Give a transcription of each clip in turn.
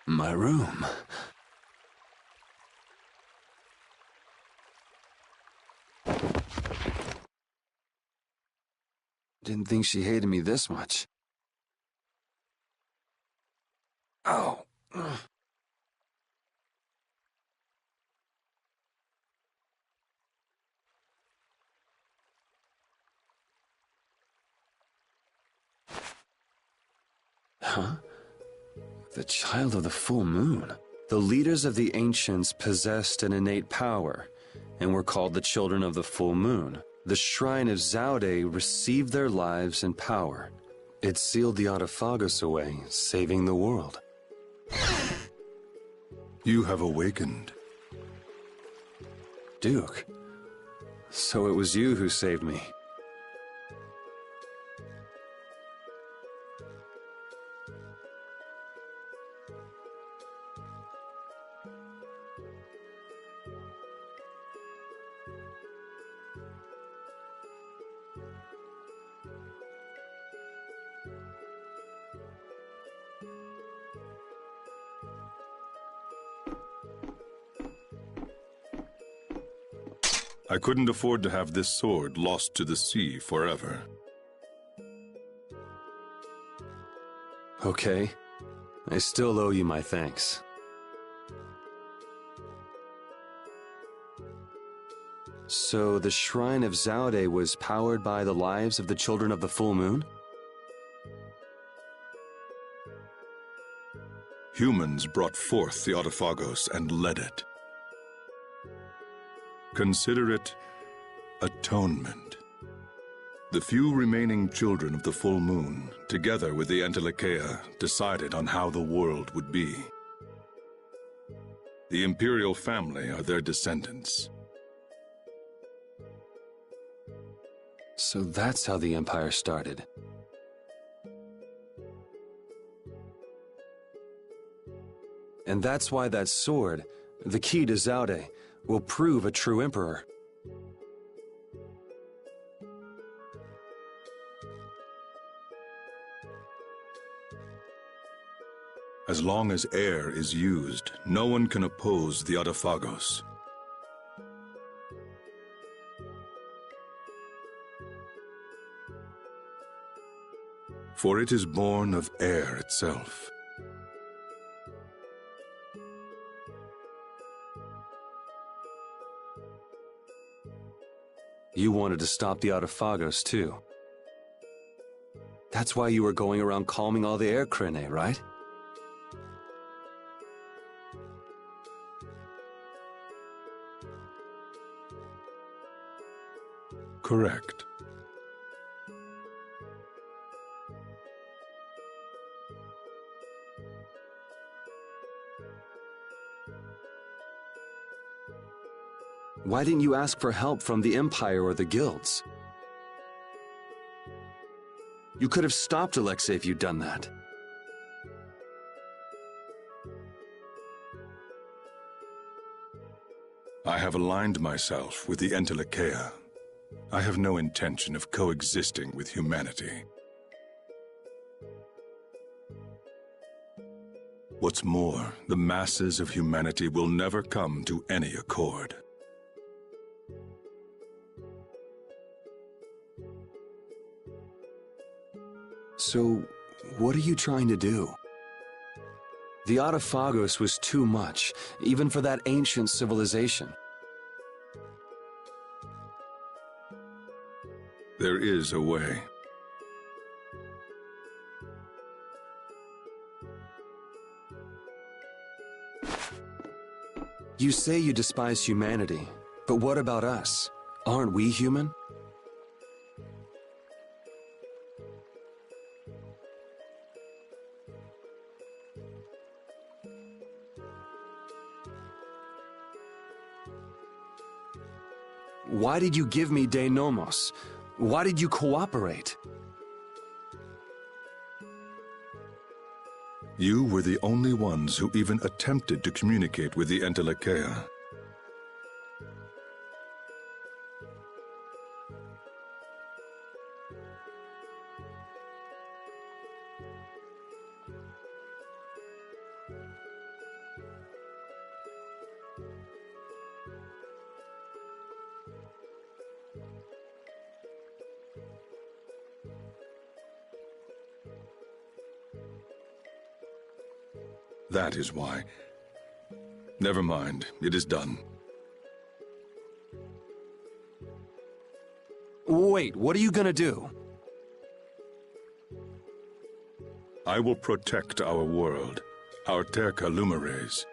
My room. Didn't think she hated me this much. Oh. Huh? The child of the full moon. The leaders of the ancients possessed an innate power, and were called the children of the full moon. The shrine of Zaude received their lives and power. It sealed the Autophagos away, saving the world. You have awakened. Duke, so it was you who saved me. I couldn't afford to have this sword lost to the sea forever. Okay. I still owe you my thanks. So the Shrine of Zaude was powered by the lives of the children of the full moon? Humans brought forth the Autophagos and led it. Consider it atonement. The few remaining children of the full moon, together with the Entelecheia, decided on how the world would be. The imperial family are their descendants. So that's how the Empire started. And that's why that sword, the key to Zaude, will prove a true emperor. As long as air is used, no one can oppose the Autophagos. For it is born of air itself. You wanted to stop the Autophagos, too. That's why you were going around calming all the air crinae, right? Correct. Why didn't you ask for help from the Empire or the guilds? You could have stopped Alexei if you'd done that. I have aligned myself with the Entelecheia. I have no intention of coexisting with humanity. What's more, the masses of humanity will never come to any accord. So, what are you trying to do? The Autophagos was too much, even for that ancient civilization. There is a way. You say you despise humanity, but what about us? Aren't we human? Why did you give me De Nomos? Why did you cooperate? You were the only ones who even attempted to communicate with the Entelecheia. That is why. Never mind, it is done. Wait, what are you gonna do? I will protect our world, our Terca Lumares.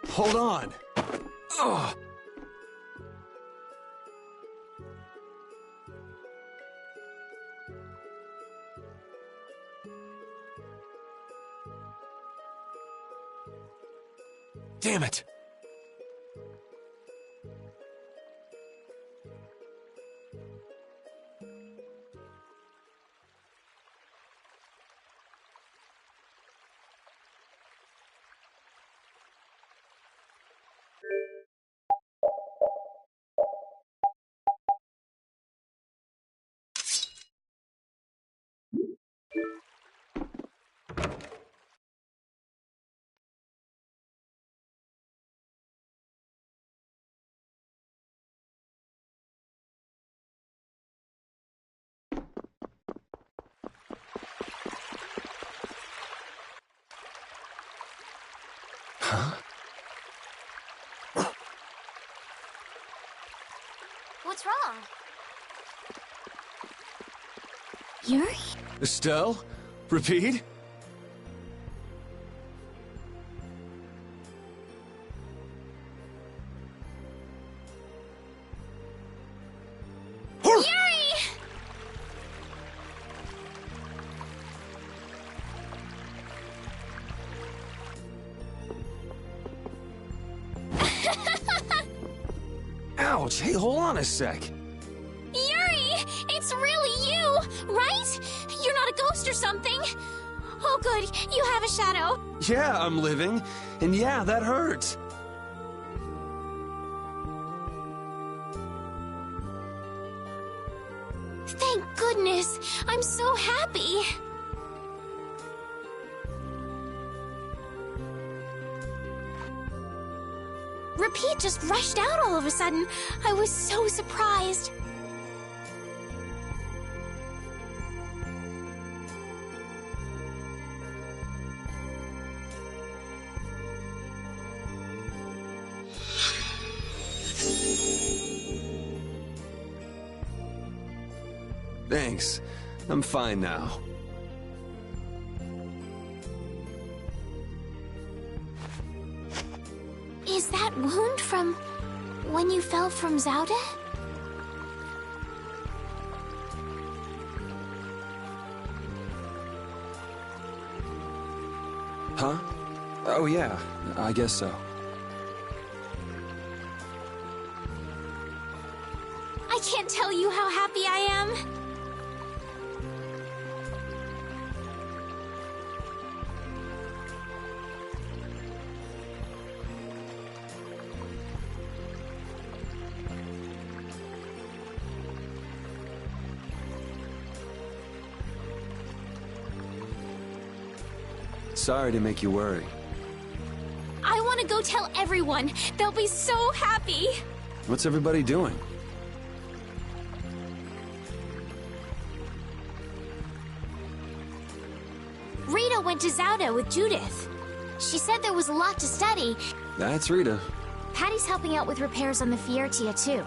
Hold on! Ugh. Damn it! Huh? What's wrong? Yuri? Estelle? Repeat? Yuri! Ouch! Hey, hold on a sec. Yuri! It's really you, right? You're not a ghost or something. Oh, good. You have a shadow. Yeah, I'm living. And yeah, that hurts. Thank goodness. I'm so happy. Repeat just rushed out all of a sudden. I was so surprised. Thanks. I'm fine now. Is that wound from when you fell from Zauda? Huh? Oh yeah, I guess so. I can't tell you how happy I am. Sorry to make you worry. I want to go tell everyone. They'll be so happy. What's everybody doing? Rita went to Zauda with Judith. She said there was a lot to study. That's Rita. Patty's helping out with repairs on the Fiertia, too.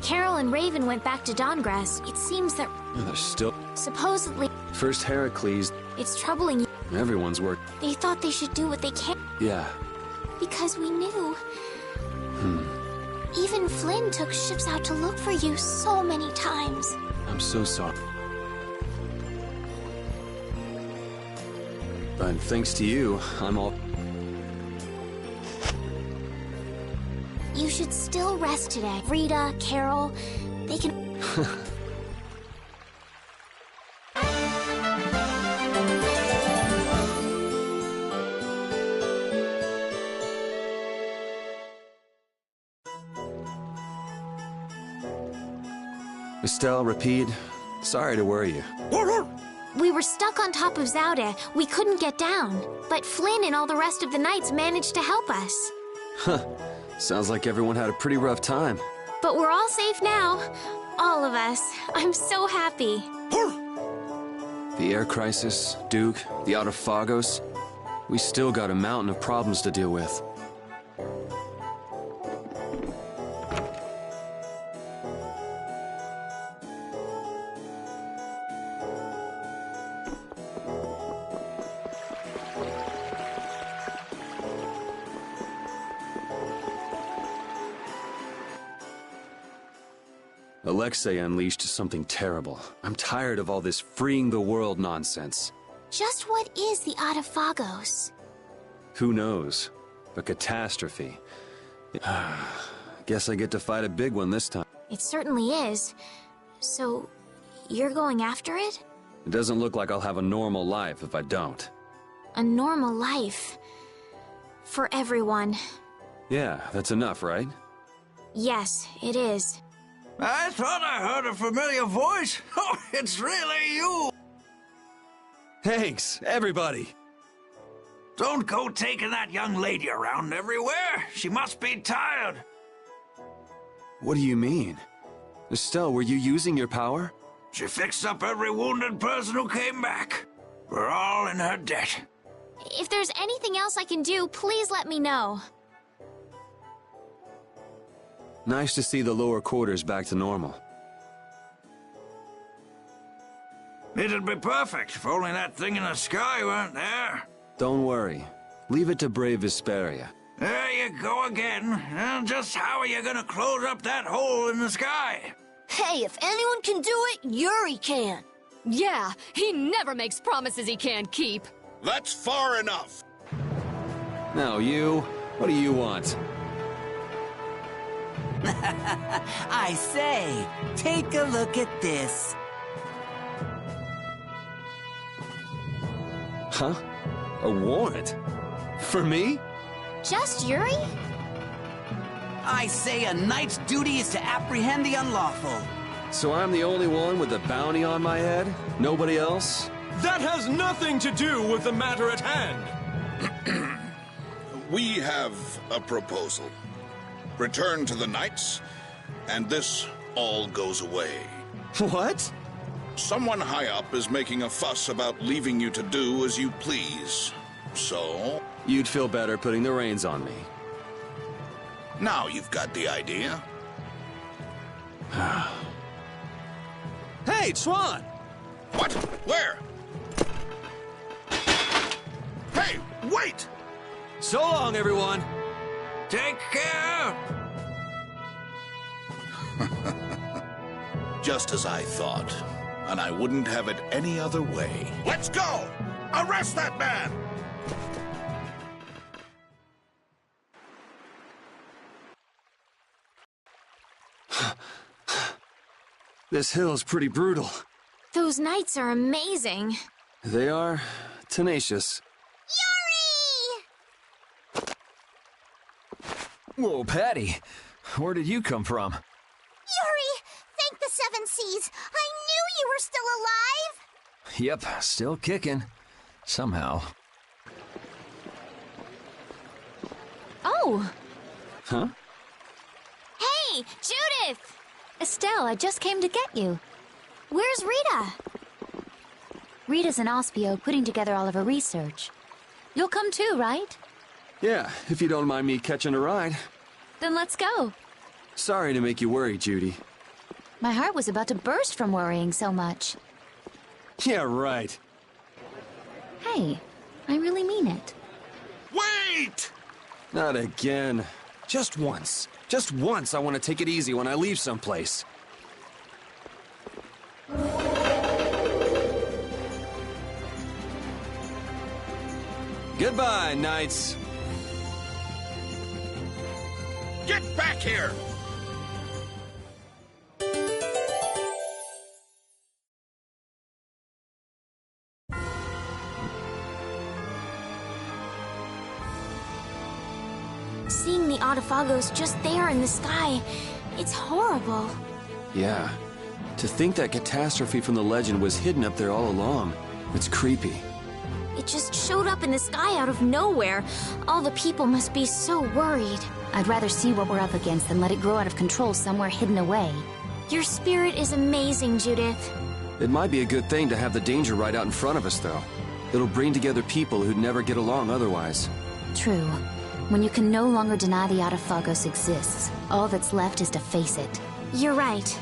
Carol and Raven went back to Dawngrass. It seems that They're still... supposedly First Heracles. it's troubling you. Everyone's work. They thought they should do what they can Yeah. because we knew. Even Flynn took ships out to look for you so many times. I'm so sorry. But thanks to you, I'm all... You should still rest today. Rita, Carol, they can... Estelle, Rapide, sorry to worry you. We were stuck on top of Zauda. We couldn't get down. But Flynn and all the rest of the knights managed to help us. Huh. Sounds like everyone had a pretty rough time. But we're all safe now. All of us. I'm so happy. The air crisis, Duke, the Autophagos. We still got a mountain of problems to deal with. Alexei unleashed something terrible. I'm tired of all this freeing the world nonsense. Just what is the Autophagos? Who knows? A catastrophe. Guess I get to fight a big one this time. It certainly is. So, you're going after it? It doesn't look like I'll have a normal life if I don't. A normal life. For everyone. Yeah, that's enough, right? Yes, it is. I thought I heard a familiar voice. Oh, it's really you! Thanks, everybody! Don't go taking that young lady around everywhere. She must be tired. What do you mean? Estelle, were you using your power? She fixed up every wounded person who came back. We're all in her debt. If there's anything else I can do, please let me know. Nice to see the lower quarters back to normal. It'd be perfect if only that thing in the sky weren't there. Don't worry. Leave it to brave Vesperia. There you go again. And just how are you gonna close up that hole in the sky? Hey, if anyone can do it, Yuri can. Yeah, he never makes promises he can't keep. That's far enough. Now you, what do you want? I say, take a look at this. Huh? A warrant? For me? Just Yuri? I say a knight's duty is to apprehend the unlawful. So I'm the only one with a bounty on my head? Nobody else? That has nothing to do with the matter at hand. We have a proposal. Return to the Knights, and this all goes away. What? Someone high up is making a fuss about leaving you to do as you please. So, You'd feel better putting the reins on me. now you've got the idea. Hey, Swan! What? Where? Hey, wait! So long, everyone! Take care! Just as I thought. And I wouldn't have it any other way. Let's go! Arrest that man! This hill's pretty brutal. Those knights are amazing. They are tenacious. Yuri! Whoa, Patty. Where did you come from? Yuri, thank the Seven Seas. I knew you were still alive. Yep, still kicking. Somehow. Oh! Huh? Hey, Judith! Estelle, I just came to get you. Where's Rita? Rita's in Ospio putting together all of her research. You'll come too, right? Yeah, if you don't mind me catching a ride. Then let's go. Sorry to make you worry, Judy. My heart was about to burst from worrying so much. Yeah, right. Hey, I really mean it. Wait! Not again. Just once. Just once I want to take it easy when I leave someplace. Goodbye, knights. Get back here! Seeing the Autophagos just there in the sky, it's horrible. Yeah. To think that catastrophe from the legend was hidden up there all along. It's creepy. It just showed up in the sky out of nowhere. All the people must be so worried. I'd rather see what we're up against than let it grow out of control somewhere hidden away. Your spirit is amazing, Judith. It might be a good thing to have the danger right out in front of us, though. It'll bring together people who'd never get along otherwise. True. When you can no longer deny the Autophagos exists, all that's left is to face it. You're right.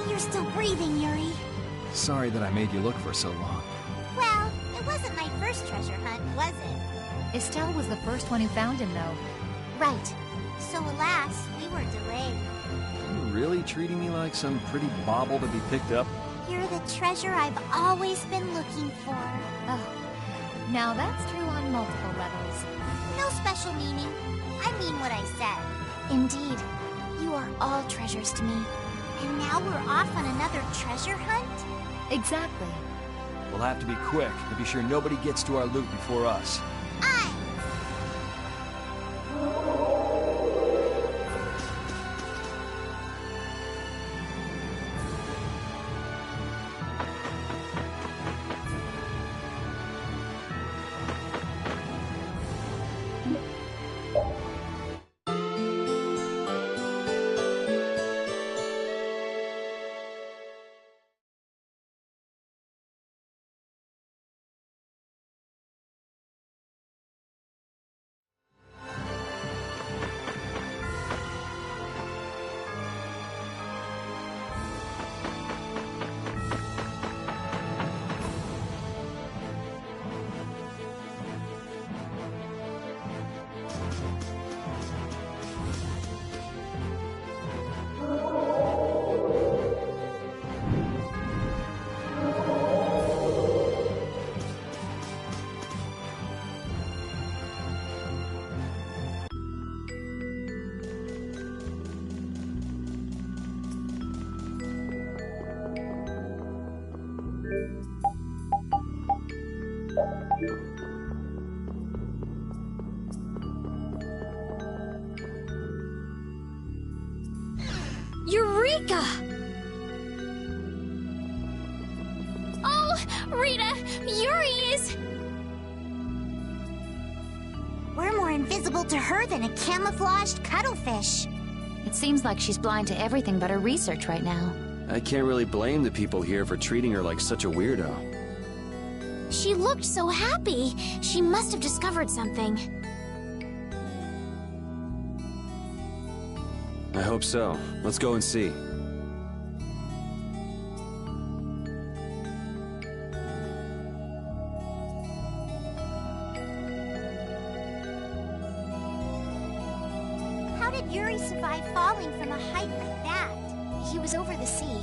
You're still breathing, Yuri. Sorry that I made you look for so long. Well, it wasn't my first treasure hunt, was it? Estelle was the first one who found him, though. Right. So alas, we were delayed. Are you really treating me like some pretty bauble to be picked up? You're the treasure I've always been looking for. Oh, now that's true on multiple levels. No special meaning. I mean what I said. Indeed. You are all treasures to me. And now we're off on another treasure hunt? Exactly. We'll have to be quick to be sure nobody gets to our loot before us. Rita, Yuri is... We're more invisible to her than a camouflaged cuttlefish. It seems like she's blind to everything but her research right now. I can't really blame the people here for treating her like such a weirdo. She looked so happy. She must have discovered something. I hope so. Let's go and see. How did Yuri survive falling from a height like that? He was over the sea.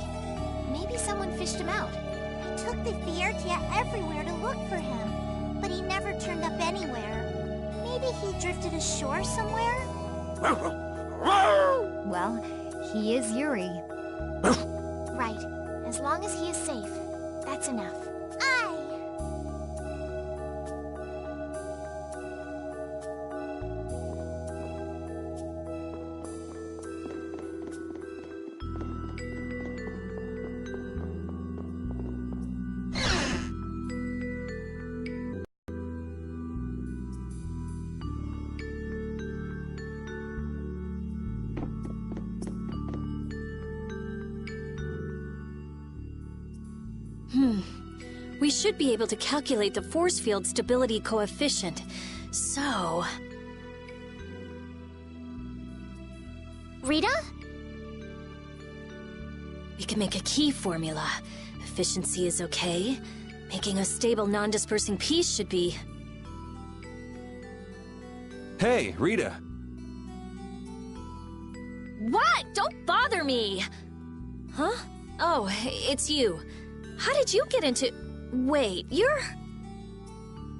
Maybe someone fished him out. I took the Vesperia everywhere to look for him, but he never turned up anywhere. Maybe he drifted ashore somewhere? Well, he is Yuri. Right. As long as he is safe, that's enough. We should be able to calculate the force field stability coefficient. So... Rita? we can make a key formula. Efficiency is okay. Making a stable, non-dispersing piece should be... Hey, Rita! What? Don't bother me! Huh? Oh, it's you. How did you get into... Wait, you're...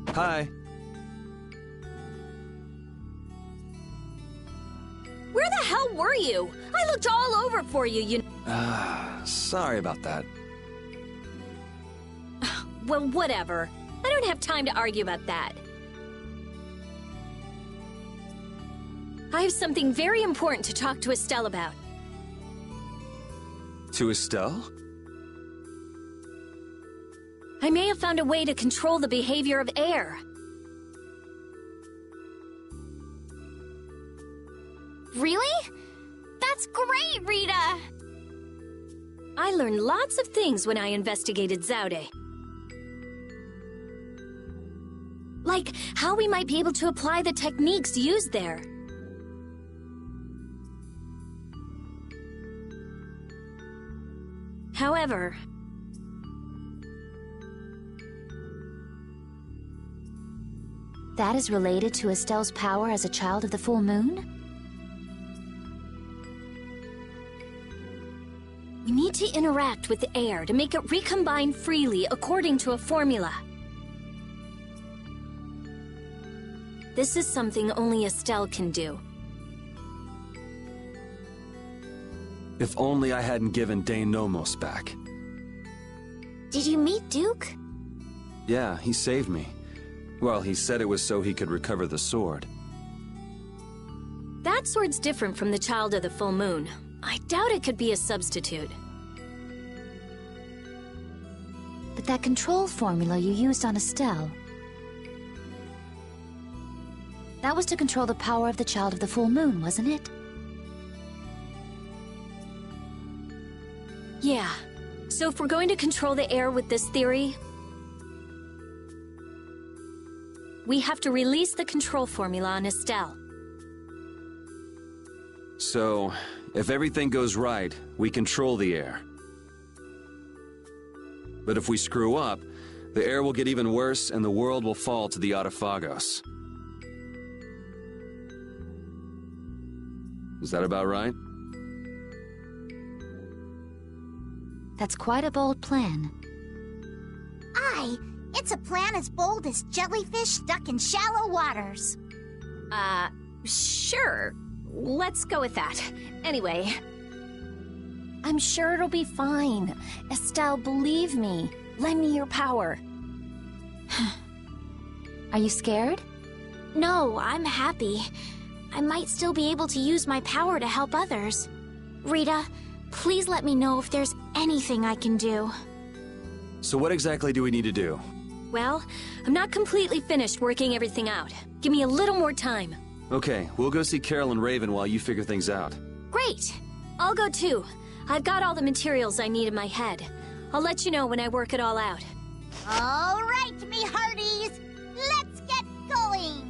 Hi. Where the hell were you? I looked all over for you, Sorry about that. Well, whatever. I don't have time to argue about that. I have something very important to talk to Estelle about. To Estelle? I may have found a way to control the behavior of air. Really? That's great, Rita! I learned lots of things when I investigated Zaude. Like how we might be able to apply the techniques used there. However... that is related to Estelle's power as a child of the full moon? We need to interact with the air to make it recombine freely according to a formula. This is something only Estelle can do. If only I hadn't given Dane Nomos back. Did you meet Duke? Yeah, he saved me. Well, he said it was so he could recover the sword. That sword's different from the Child of the Full Moon. I doubt it could be a substitute. But that control formula you used on Estelle... that was to control the power of the Child of the Full Moon, wasn't it? Yeah. So if we're going to control the air with this theory... we have to release the control formula on Estelle. So, if everything goes right, we control the air. But if we screw up, the air will get even worse and the world will fall to the Autophagos. Is that about right? That's quite a bold plan. Aye, it's a plan as bold as jellyfish stuck in shallow waters. Sure. Let's go with that. Anyway, I'm sure it'll be fine. Estelle, believe me. Lend me your power. Are you scared? No, I'm happy. I might still be able to use my power to help others. Rita, please let me know if there's anything I can do. So what exactly do we need to do? Well, I'm not completely finished working everything out. Give me a little more time. Okay, we'll go see Carol and Raven while you figure things out. Great! I'll go too. I've got all the materials I need in my head. I'll let you know when I work it all out. All right, me hearties. Let's get going.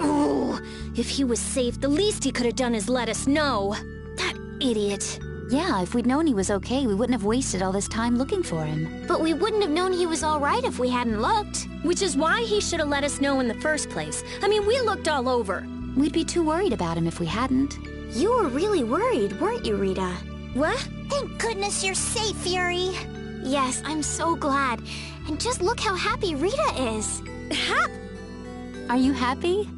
Oh, if he was safe, the least he could have done is let us know. That idiot. Yeah, if we'd known he was okay, we wouldn't have wasted all this time looking for him. But we wouldn't have known he was all right if we hadn't looked. Which is why he should have let us know in the first place. I mean, we looked all over. We'd be too worried about him if we hadn't. You were really worried, weren't you, Rita? What? Thank goodness you're safe, Fury. Yes, I'm so glad. And just look how happy Rita is. Are you happy?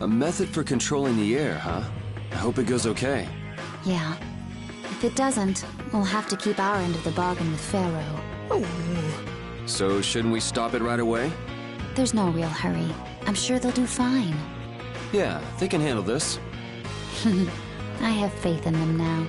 A method for controlling the air, huh? I hope it goes okay. Yeah. If it doesn't, we'll have to keep our end of the bargain with Pharaoh. So shouldn't we stop it right away? There's no real hurry. I'm sure they'll do fine. Yeah, they can handle this. I have faith in them now.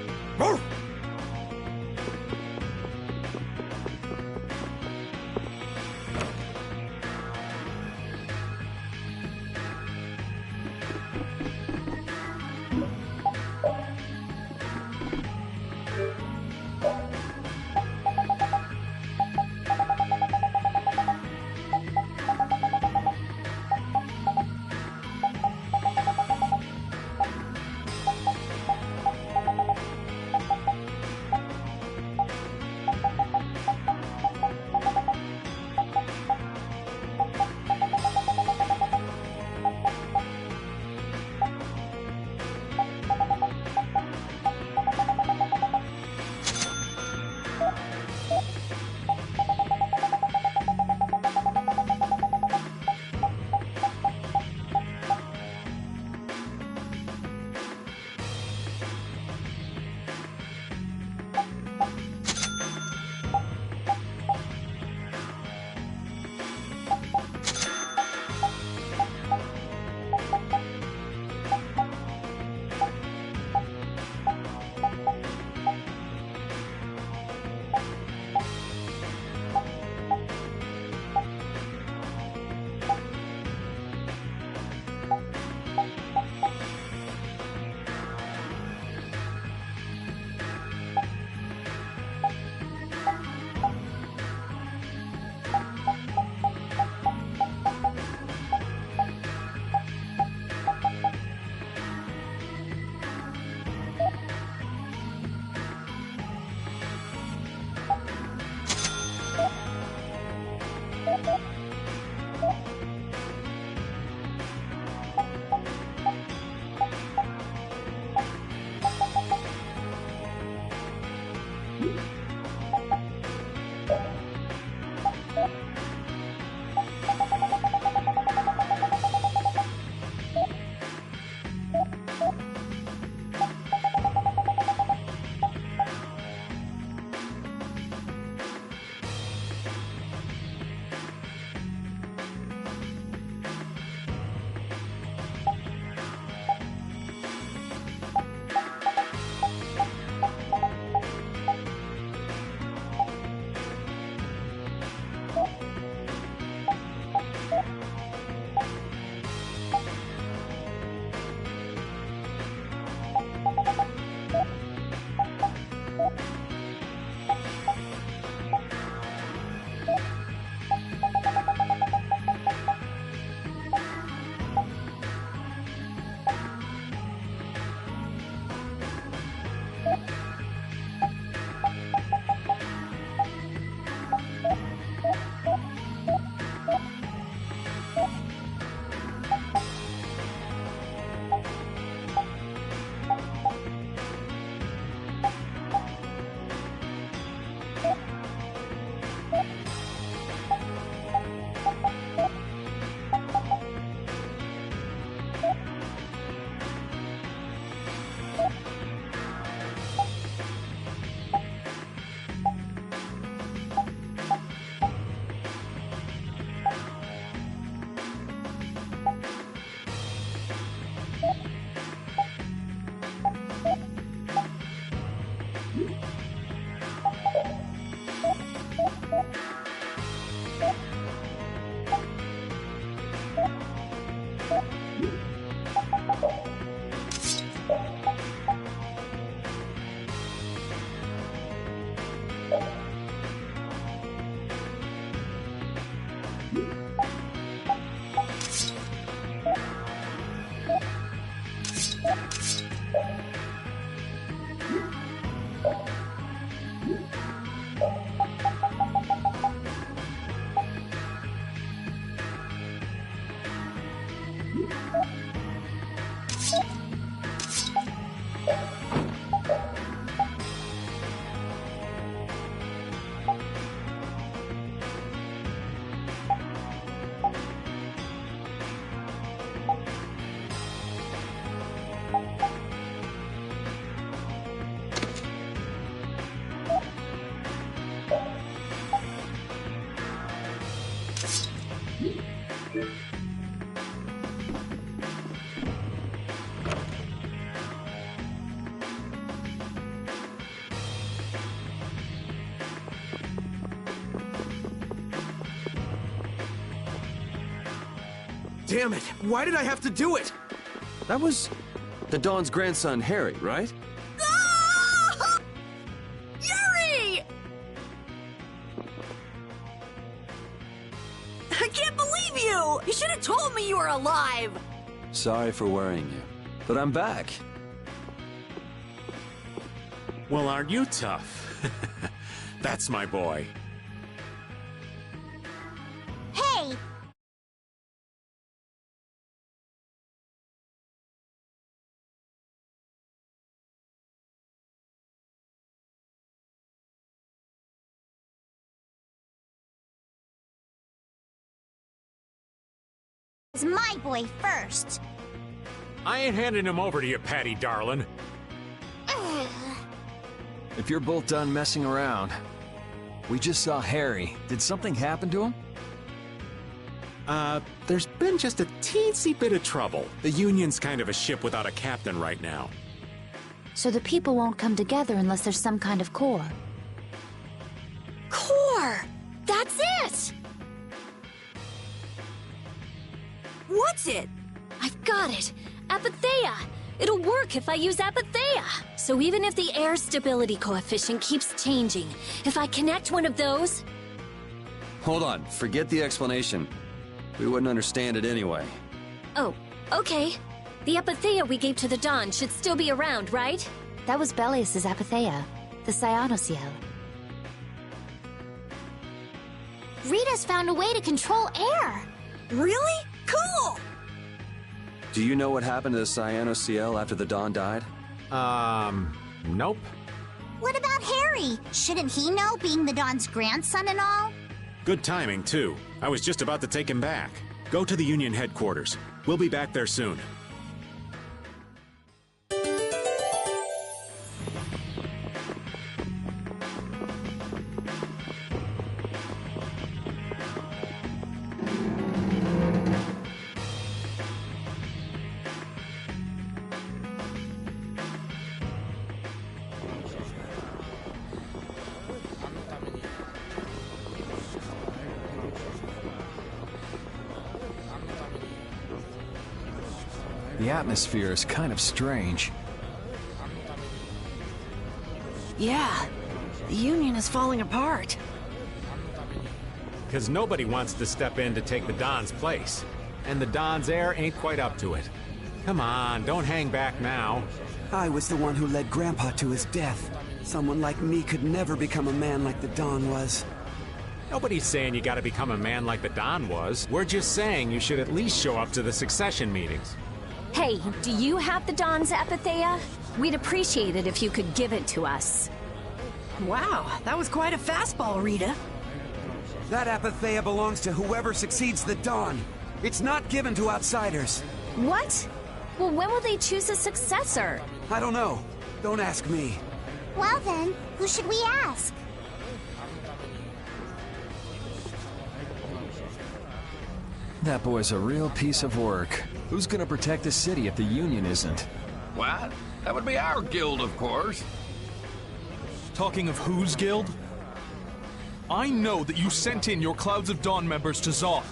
Damn it! Why did I have to do it? That was the Dawn's grandson, Harry, right? Ah! Yuri! I can't believe you! You should have told me you were alive! Sorry for worrying you, but I'm back. Well, aren't you tough? That's my boy. Hey! It's my boy first. I ain't handing him over to you, Patty darling. If you're both done messing around, we just saw Harry. Did something happen to him? There's been just a teensy bit of trouble. The Union's kind of a ship without a captain right now. So the people won't come together unless there's some kind of core. Core! That's it! What's it? I've got it! Apatheia! It'll work if I use Apatheia! So even if the air stability coefficient keeps changing, if I connect one of those... Hold on, forget the explanation. We wouldn't understand it anyway. Oh, okay. The Apatheia we gave to the Dawn should still be around, right? That was Belius's Apatheia, the Cyanociel. Rita's found a way to control air. Really? Cool! Do you know what happened to the Cyanociel after the Dawn died? Nope. What about Harry? Shouldn't he know, being the Dawn's grandson and all? Good timing, too. I was just about to take him back. Go to the Union headquarters. We'll be back there soon. The atmosphere is kind of strange. Yeah, the Union is falling apart. Because nobody wants to step in to take the Don's place. And the Don's heir ain't quite up to it. Come on, don't hang back now. I was the one who led Grandpa to his death. Someone like me could never become a man like the Don was. Nobody's saying you gotta become a man like the Don was. We're just saying you should at least show up to the succession meetings. Hey, do you have the Dawn's Apatheia? We'd appreciate it if you could give it to us. Wow, that was quite a fastball, Rita. That Apatheia belongs to whoever succeeds the Dawn. It's not given to outsiders. What? Well, when will they choose a successor? I don't know. Don't ask me. Well then, who should we ask? That boy's a real piece of work. Who's gonna protect the city if the Union isn't? What? That would be our guild, of course. Talking of whose guild? I know that you sent in your Clouds of Dawn members to Zoth.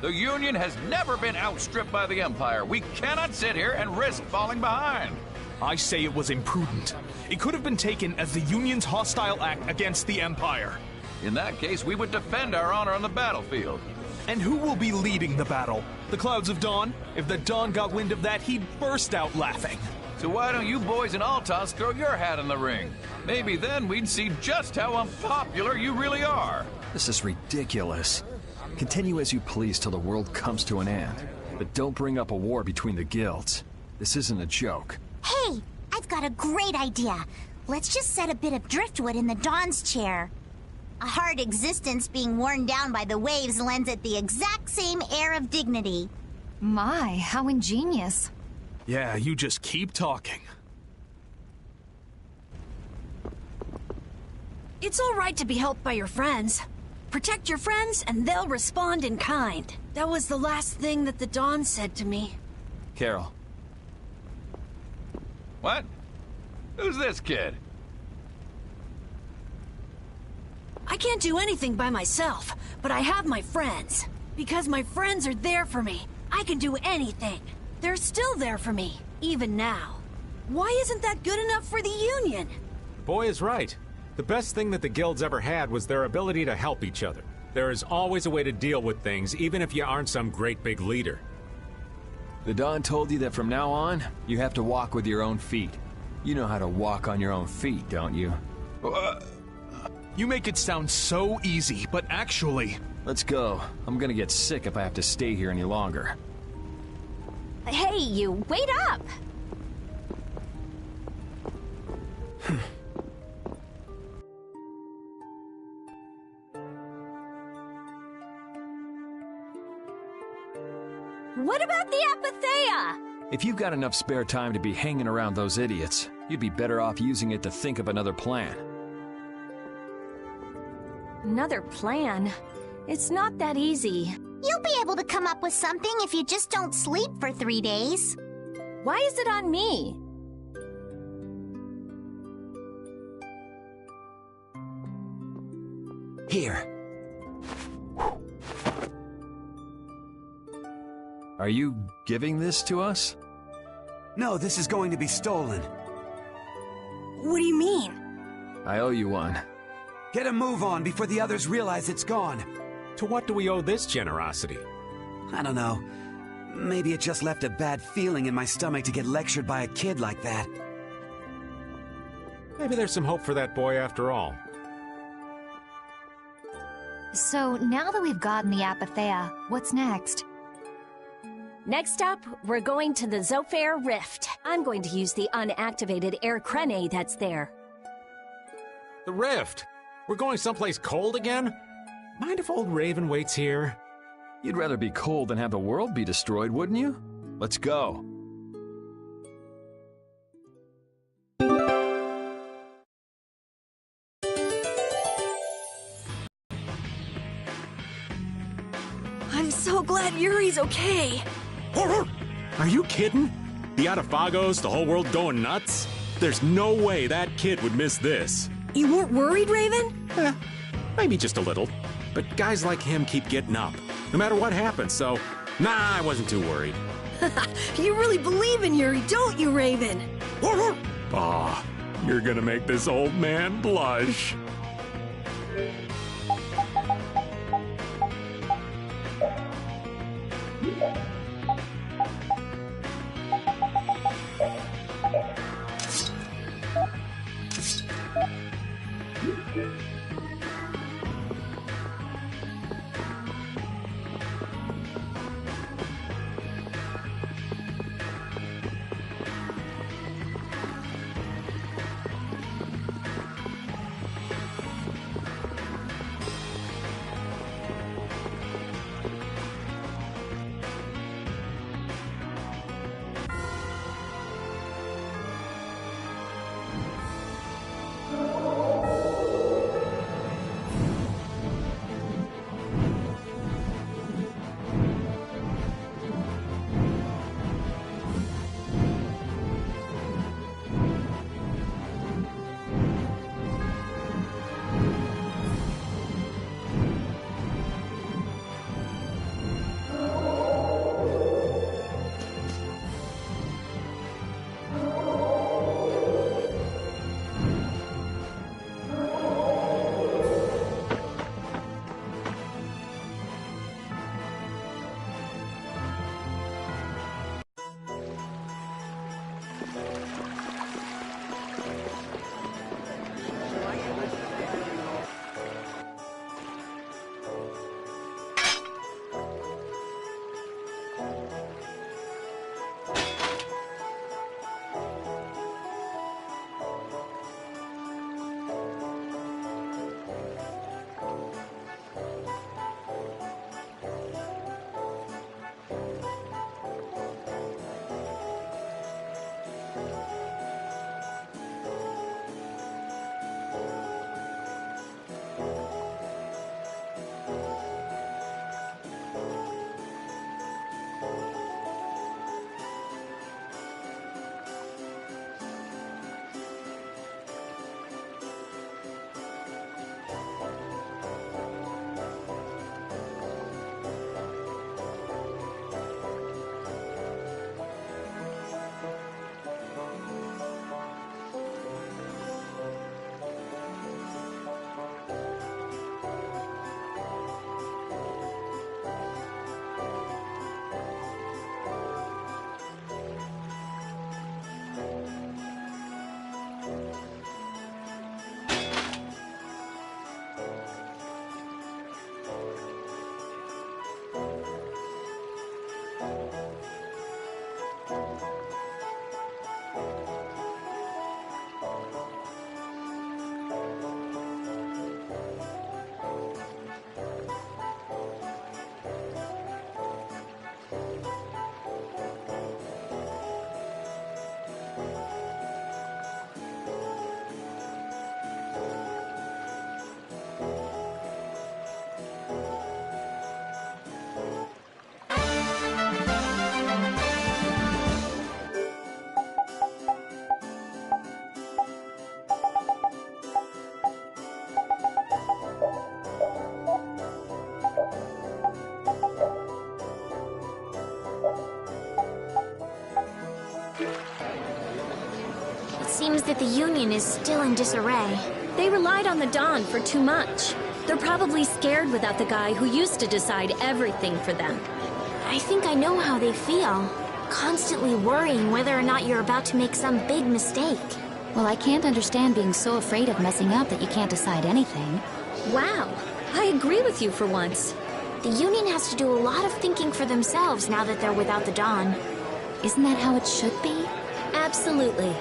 The Union has never been outstripped by the Empire. We cannot sit here and risk falling behind. I say it was imprudent. It could have been taken as the Union's hostile act against the Empire. In that case, we would defend our honor on the battlefield. And who will be leading the battle? The Clouds of Dawn? If the Dawn got wind of that, he'd burst out laughing. So why don't you boys in Altos throw your hat in the ring? Maybe then we'd see just how unpopular you really are. This is ridiculous. Continue as you please till the world comes to an end. But don't bring up a war between the guilds. This isn't a joke. Hey, I've got a great idea. Let's just set a bit of driftwood in the Dawn's chair. A hard existence being worn down by the waves lends it the exact same air of dignity. My, how ingenious. Yeah, you just keep talking. It's all right to be helped by your friends. Protect your friends, and they'll respond in kind. That was the last thing that the Dawn said to me. Carol. What? Who's this kid? I can't do anything by myself, but I have my friends. Because my friends are there for me, I can do anything. They're still there for me, even now. Why isn't that good enough for the Union? Boy is right. The best thing that the guilds ever had was their ability to help each other. There is always a way to deal with things, even if you aren't some great big leader. The Dawn told you that from now on, you have to walk with your own feet. You know how to walk on your own feet, don't you? You make it sound so easy, but actually... Let's go. I'm gonna get sick if I have to stay here any longer. Hey, you, wait up! What about the Apatheia? If you've got enough spare time to be hanging around those idiots, you'd be better off using it to think of another plan. Another plan? It's not that easy. You'll be able to come up with something if you just don't sleep for 3 days. Why is it on me? Here. Are you giving this to us? No, this is going to be stolen. What do you mean? I owe you one. Get a move on before the others realize it's gone. To what do we owe this generosity? I don't know. Maybe it just left a bad feeling in my stomach to get lectured by a kid like that. Maybe there's some hope for that boy after all. So, now that we've gotten the Apatheia, what's next? Next up, we're going to the Zofair Rift. I'm going to use the unactivated air crene that's there. The Rift? We're going someplace cold again? Mind if old Raven waits here? You'd rather be cold than have the world be destroyed, wouldn't you? Let's go. I'm so glad Yuri's okay. Are you kidding? The Atafagos, the whole world going nuts? There's no way that kid would miss this. You weren't worried, Raven? Maybe just a little. But guys like him keep getting up, no matter what happens, so... Nah, I wasn't too worried. You really believe in Yuri, don't you, Raven? Aw, you're gonna make this old man blush. It seems that the Union is still in disarray. They relied on the Dawn for too much. They're probably scared without the guy who used to decide everything for them. I think I know how they feel. Constantly worrying whether or not you're about to make some big mistake. Well, I can't understand being so afraid of messing up that you can't decide anything. Wow, I agree with you for once. The Union has to do a lot of thinking for themselves now that they're without the Dawn. Isn't that how it should be? Absolutely.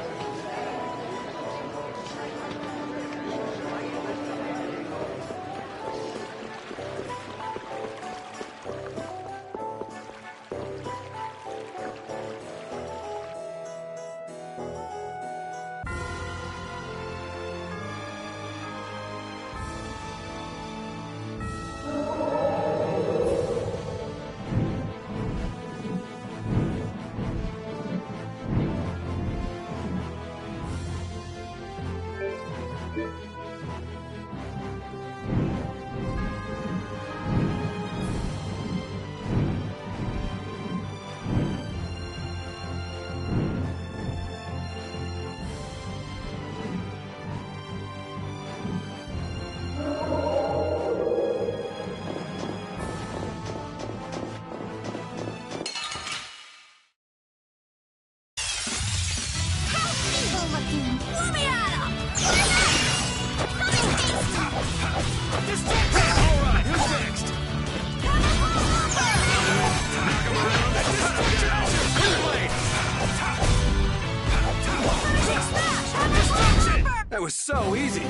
That was so easy!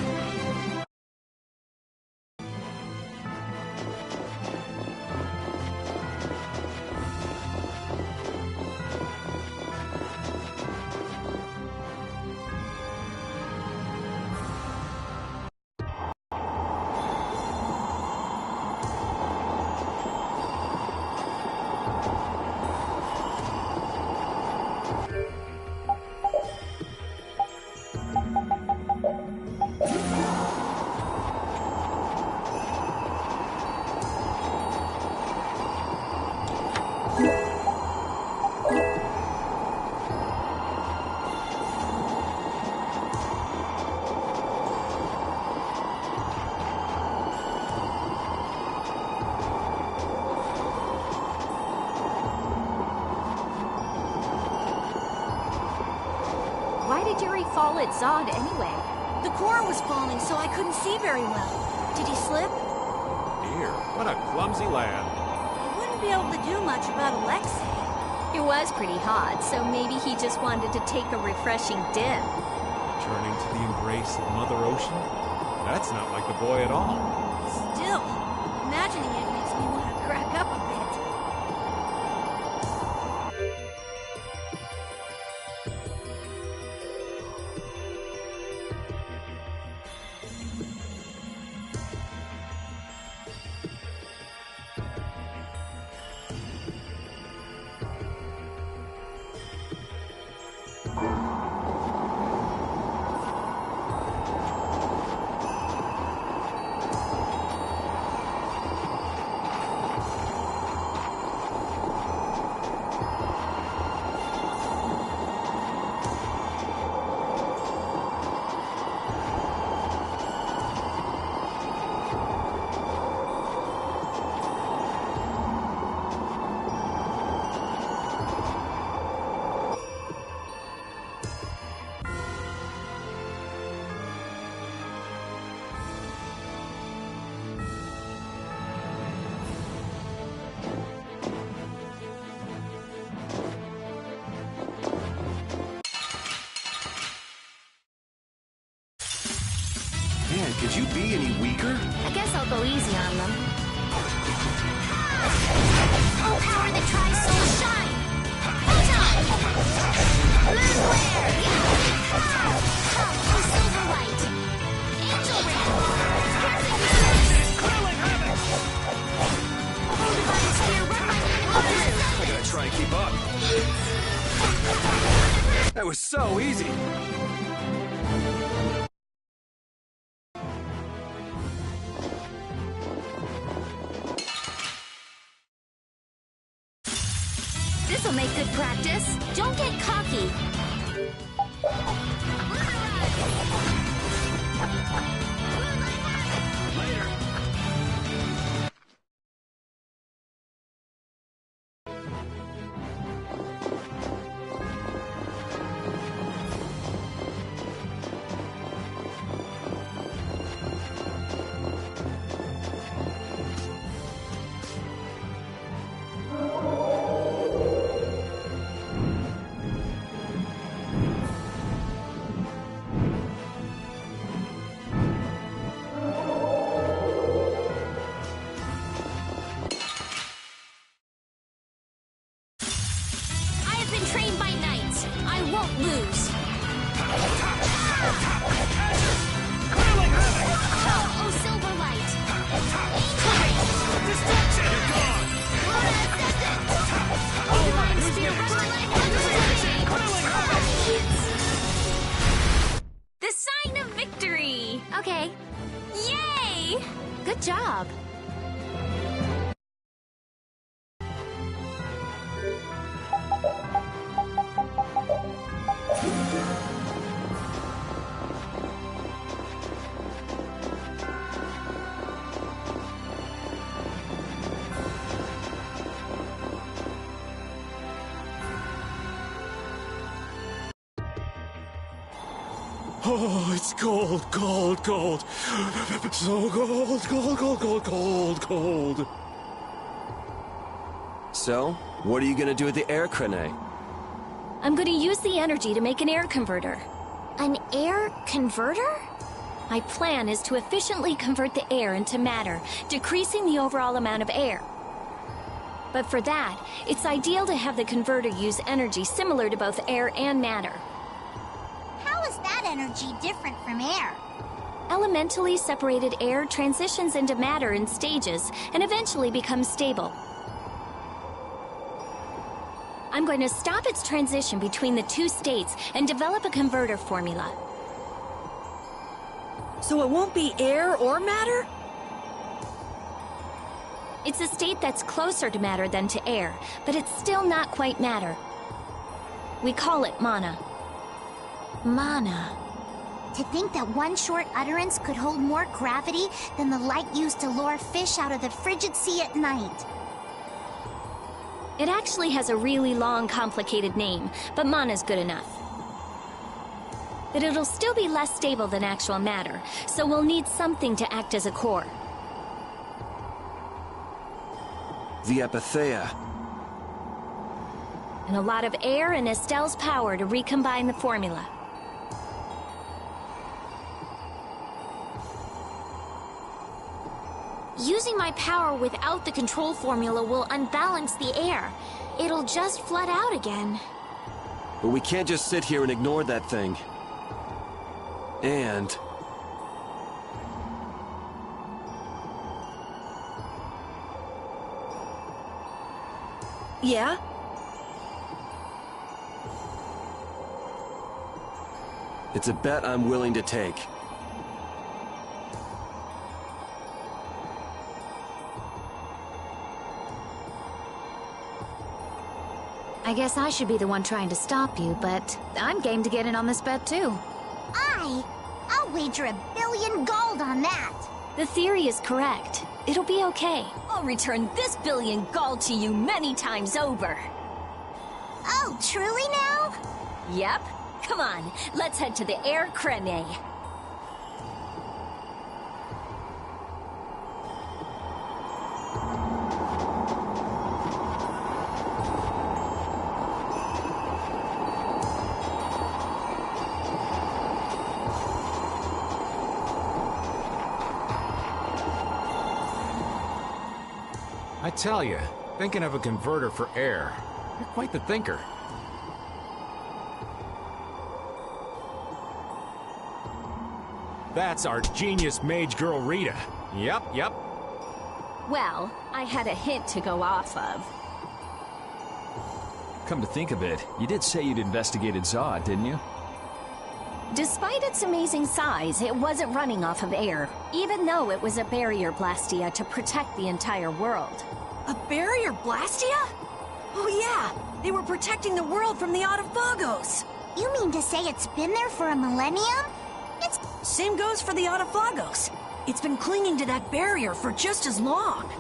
Why did Yuri fall at Zod anyway? The core was falling, so I couldn't see very well. Did he slip? Dear, what a clumsy lad. He wouldn't be able to do much about Alexei. It was pretty hot, so maybe he just wanted to take a refreshing dip. Turning to the embrace of Mother Ocean? That's not like the boy at all. Still, imagining it makes me want to crack up a bit. Man, could you be any weaker? I guess I'll go easy on them. Oh, power that tries so shine! Photon! Blue glare! Come, oh, silver light! Angel ray! Curling havoc! Oh, divine sphere, run my hand I gotta try and keep up. That was so easy! This'll make good practice. Don't get cocky. Okay. Yay! Good job. Oh, it's cold, cold, cold. So cold, cold, cold, cold, cold, cold. So, what are you gonna do with the air crane? I'm going to use the energy to make an air converter. An air converter? My plan is to efficiently convert the air into matter, decreasing the overall amount of air. But for that, it's ideal to have the converter use energy similar to both air and matter. How is that energy different from air? Elementally separated air transitions into matter in stages and eventually becomes stable. I'm going to stop its transition between the two states and develop a converter formula. So it won't be air or matter? It's a state that's closer to matter than to air, but it's still not quite matter. We call it mana. Mana. To think that one short utterance could hold more gravity than the light used to lure fish out of the frigid sea at night. It actually has a really long, complicated name, but mana's good enough. But it'll still be less stable than actual matter, so we'll need something to act as a core. The Epitheia. And a lot of air and Estelle's power to recombine the formula. Using my power without the control formula will unbalance the air. It'll just flood out again. But we can't just sit here and ignore that thing. And... Yeah? it's a bet I'm willing to take. I guess I should be the one trying to stop you, but I'm game to get in on this bet too. I'll wager $1 billion gold on that. The theory is correct. It'll be okay. I'll return this $1 billion gold to you many times over. Oh, truly now? Yep. Come on, let's head to the air crane. I tell you, thinking of a converter for air, you're quite the thinker. That's our genius mage girl Rita. Yep. Well, I had a hint to go off of. Come to think of it, you did say you'd investigated Zod, didn't you? Despite its amazing size, it wasn't running off of air, even though it was a barrier blastia to protect the entire world. A barrier blastia? Oh yeah, They were protecting the world from the Autophagos! You mean to say it's been there for a millennium? It's... Same goes for the Autophagos. It's been clinging to that barrier for just as long.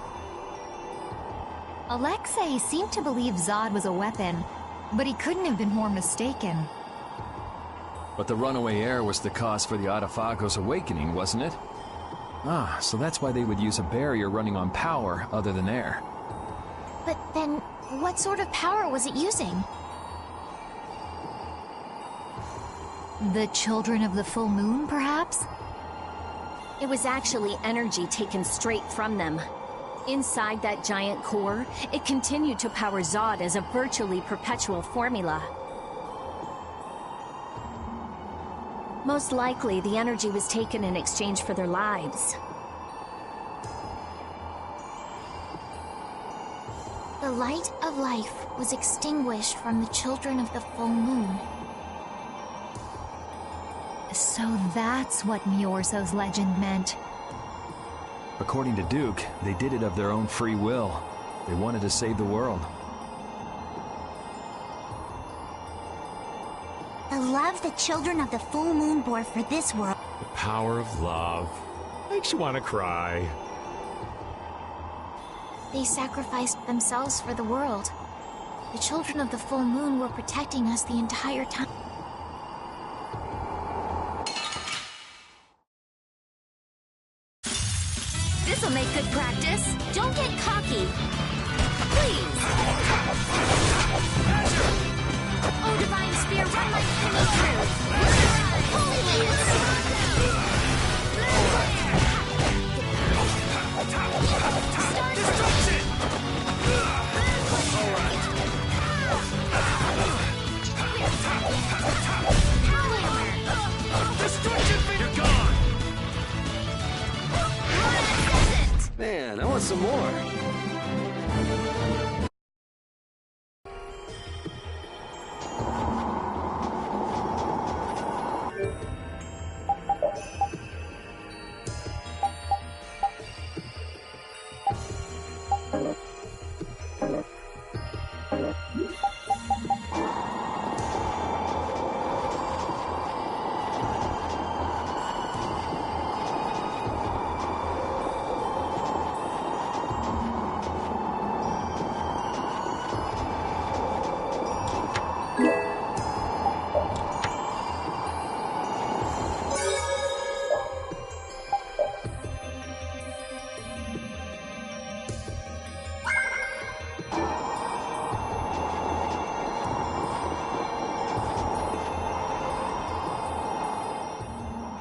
Alexei seemed to believe Zod was a weapon, but he couldn't have been more mistaken. But the runaway air was the cause for the Autophagos awakening, wasn't it? Ah, so that's why they would use a barrier running on power other than air. But then, what sort of power was it using? The children of the full moon, perhaps? It was actually energy taken straight from them. Inside that giant core, it continued to power Zod as a virtually perpetual formula. Most likely, the energy was taken in exchange for their lives. The light of life was extinguished from the children of the full moon. So that's what Miorso's legend meant. According to Duke, they did it of their own free will. They wanted to save the world. The love the children of the full moon bore for this world. The power of love. Makes you want to cry. They sacrificed themselves for the world. The children of the full moon were protecting us the entire time. This'll make good practice. Don't get cocky. Please. Oh, divine spear, run like penny through. Holy Destruction! Destruction! You're gone! Man, I want some more.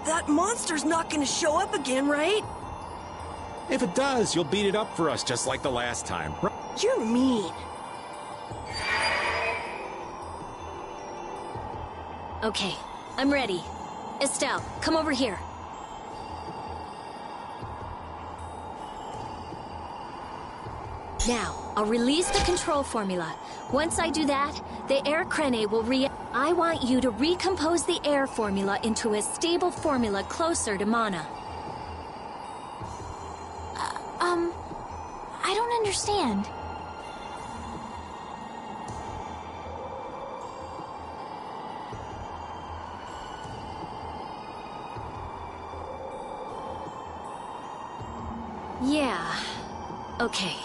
That monster's not gonna show up again, right? If it does, you'll beat it up for us just like the last time. You're mean. Okay, I'm ready. Estelle, come over here. Now, I'll release the control formula. Once I do that, the air crene will I want you to recompose the air formula into a stable formula closer to mana. I don't understand. Yeah. Okay.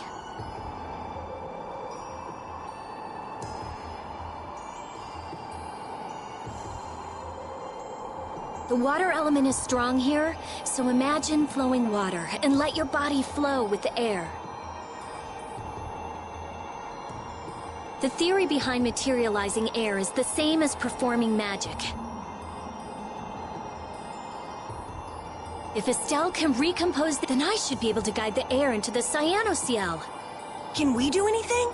The water element is strong here, so imagine flowing water and let your body flow with the air. The theory behind materializing air is the same as performing magic. If Estelle can recompose, then I should be able to guide the air into the Cyanoceal. Can we do anything?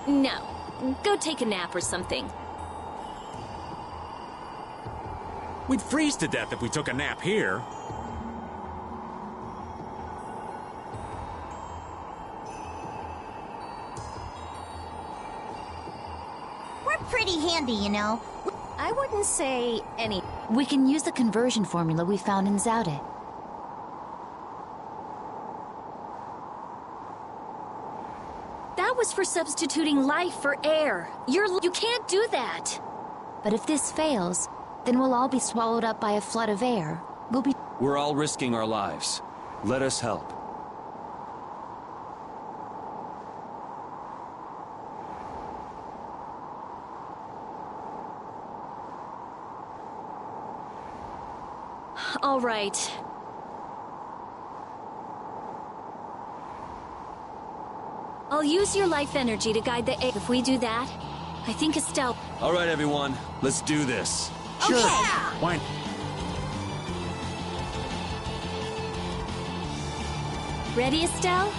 No. Go take a nap or something. We'd freeze to death if we took a nap here. We're pretty handy, you know. I wouldn't say any. We can use the conversion formula we found in Zaude. That was for substituting life for air. You can't do that. But if this fails, then we'll all be swallowed up by a flood of air. We're all risking our lives. Let us help. All right. I'll use your life energy to guide the air. If we do that, I think Estelle... All right, everyone. Let's do this. Sure. Why? Ready, Estelle?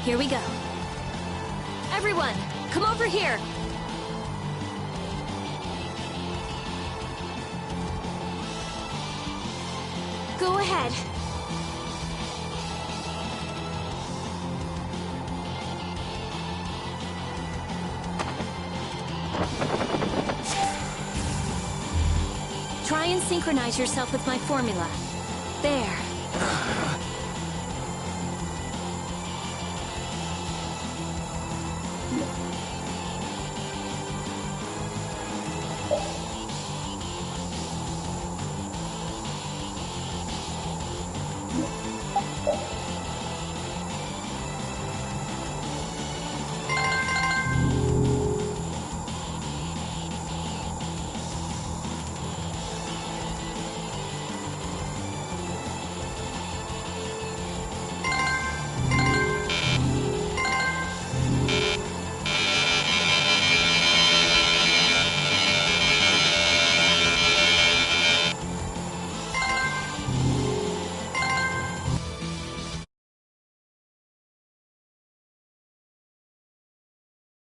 Here we go. Everyone, come over here. Go ahead. Try and synchronize yourself with my formula. There.